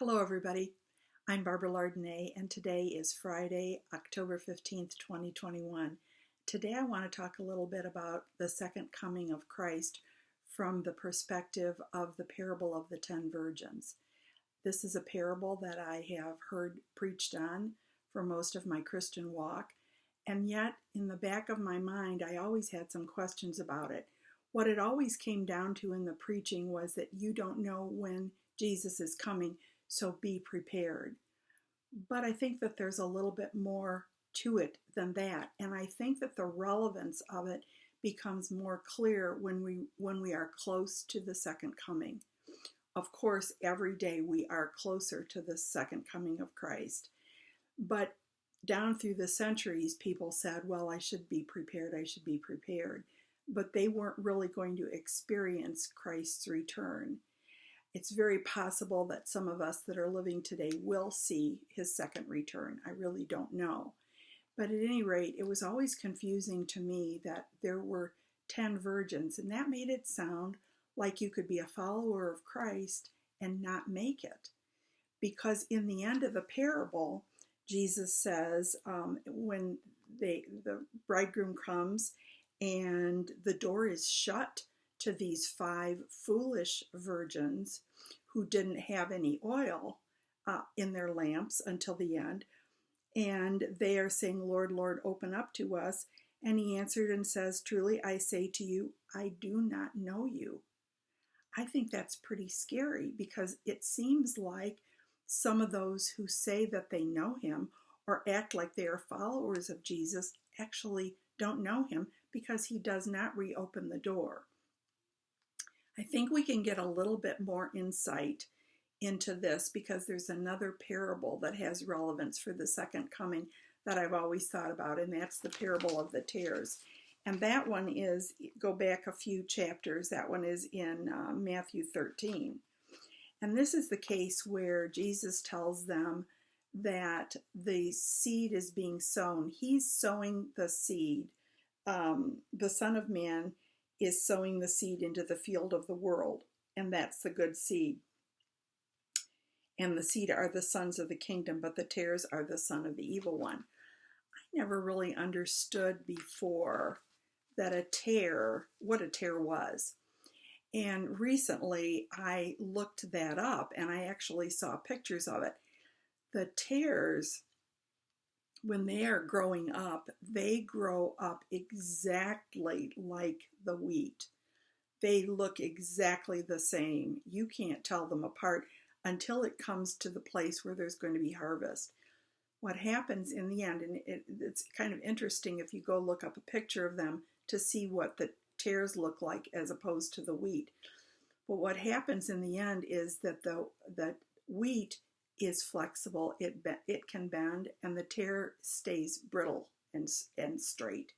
Hello, everybody. I'm Barbara Lardonay, and today is Friday, October 15th, 2021. Today, I want to talk a little bit about the second coming of Christ from the perspective of the parable of the 10 virgins. This is a parable that I have heard preached on for most of my Christian walk, and yet in the back of my mind, I always had some questions about it. What it always came down to in the preaching was that you don't know when Jesus is coming, so be prepared. But I think that there's a little bit more to it than that, and I think that the relevance of it becomes more clear when we are close to the second coming. Of course, every day we are closer to the second coming of Christ. But down through the centuries, people said, well, I should be prepared, I should be prepared. But they weren't really going to experience Christ's return. It's very possible that some of us that are living today will see his second return. I really don't know. But at any rate, it was always confusing to me that there were 10 virgins, and that made it sound like you could be a follower of Christ and not make it. Because in the end of the parable, Jesus says when the bridegroom comes and the door is shut to these 5 foolish virgins who didn't have any oil in their lamps until the end, and they are saying, Lord, Lord, open up to us. And he answered and says, truly, I say to you, I do not know you. I think that's pretty scary because it seems like some of those who say that they know him or act like they are followers of Jesus actually don't know him because he does not reopen the door. I think we can get a little bit more insight into this because there's another parable that has relevance for the second coming that I've always thought about, and that's the parable of the tares. And that one is, go back a few chapters, that one is in Matthew 13. And this is the case where Jesus tells them that the seed is being sown. He's sowing the seed. The Son of Man is sowing the seed into the field of the world, and that's the good seed. And the seed are the sons of the kingdom, but the tares are the son of the evil one. I never really understood before that what a tare was. And recently I looked that up and I actually saw pictures of it. The tares, when they are growing up, they grow up exactly like the wheat. They look exactly the same. You can't tell them apart until it comes to the place where there's going to be harvest. What happens in the end, and it's kind of interesting if you go look up a picture of them to see what the tares look like as opposed to the wheat. But what happens in the end is that the wheat is flexible, it can bend, and the tare stays brittle and straight.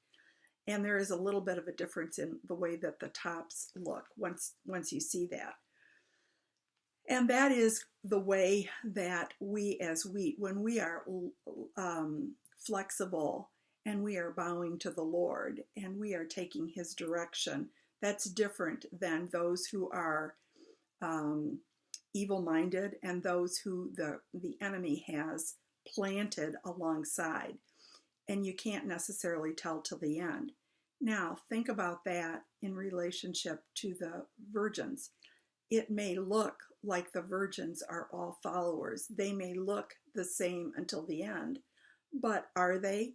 And there is a little bit of a difference in the way that the tops look once you see that. And that is the way that we as wheat, when we are flexible and we are bowing to the Lord and we are taking his direction, that's different than those who are evil-minded and those who the enemy has planted alongside. And you can't necessarily tell till the end. Now, think about that in relationship to the virgins. It may look like the virgins are all followers. They may look the same until the end, but are they?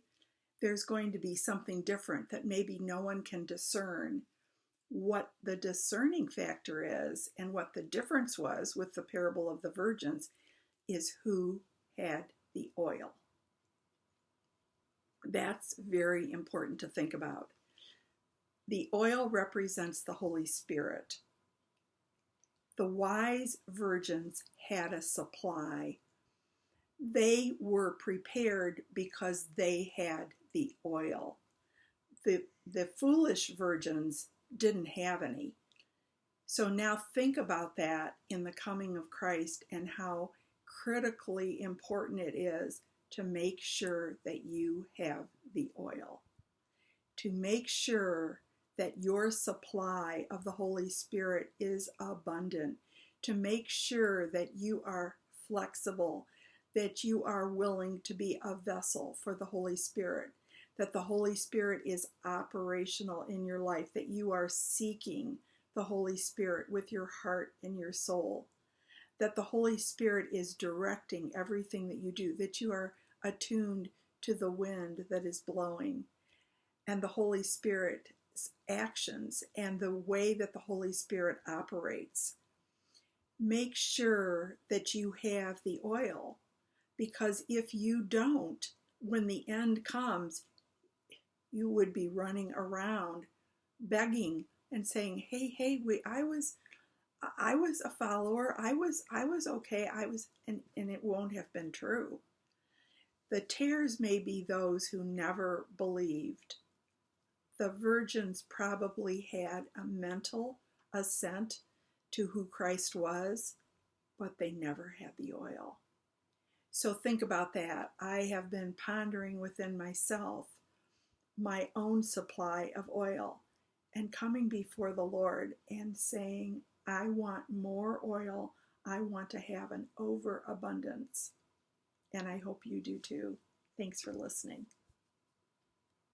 There's going to be something different that maybe no one can discern. What the discerning factor is and what the difference was with the parable of the virgins is who had the oil. That's very important to think about. The oil represents the Holy Spirit. The wise virgins had a supply. They were prepared because they had the oil. The foolish virgins didn't have any. So now think about that in the coming of Christ and how critically important it is to make sure that you have the oil. To make sure that your supply of the Holy Spirit is abundant. To make sure that you are flexible, that you are willing to be a vessel for the Holy Spirit, that the Holy Spirit is operational in your life, that you are seeking the Holy Spirit with your heart and your soul, that the Holy Spirit is directing everything that you do, that you are attuned to the wind that is blowing, and the Holy Spirit's actions and the way that the Holy Spirit operates. Make sure that you have the oil, because if you don't, when the end comes, you would be running around begging and saying, hey, I was a follower. I was okay. And it won't have been true. The tares may be those who never believed. The virgins probably had a mental assent to who Christ was, but they never had the oil. So think about that. I have been pondering within myself my own supply of oil and coming before the Lord and saying, I want more oil. I want to have an overabundance. And I hope you do too. Thanks for listening.